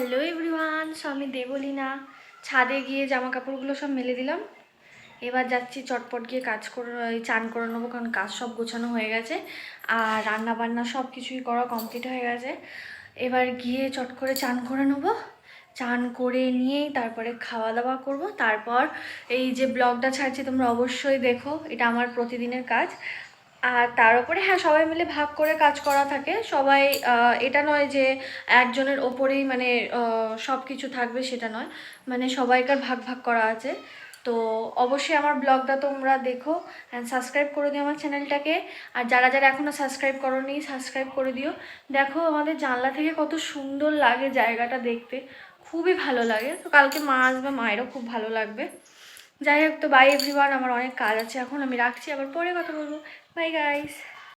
Hello everyone, so আমি দেবলীনা ছাদে গিয়ে জামা কাপড়গুলো সব মেলে দিলাম। এবার যাচ্ছি চটপট গিয়ে কাজ করে চান করে নেবো, কারণ কাজ সব গোছানো হয়ে গেছে আর রান্না বান্না সব কিছুই করা কমপ্লিট হয়ে গেছে। এবার গিয়ে চট করে চান করে নেবো, চান করে নিয়েই তারপরে খাওয়া দাওয়া করব। তারপর এই যে ব্লগটা ছাড়ছি তোমরা অবশ্যই দেখো, এটা আমার প্রতিদিনের কাজ। আর তার উপরে হ্যাঁ, সবাই মিলে ভাগ করে কাজ করা থাকে। সবাই এটা নয় যে একজনের ওপরেই মানে সব কিছু থাকবে, সেটা নয়, মানে সবাইকার ভাগ ভাগ করা আছে। তো অবশ্যই আমার ব্লগটা তোমরা দেখো অ্যান্ড সাবস্ক্রাইব করে দিও আমার চ্যানেলটাকে। আর যারা যারা এখনও সাবস্ক্রাইব করোনি সাবস্ক্রাইব করে দিও। দেখো আমাদের জানলা থেকে কত সুন্দর লাগে জায়গাটা দেখতে, খুবই ভালো লাগে। তো কালকে মা আসবে, মায়েরও খুব ভালো লাগবে। যাই হোক, তো বাই এভরিওয়ান, আমার অনেক কাজ আছে এখন, আমি রাখছি, আবার পরে কথা বলবো। Bye guys.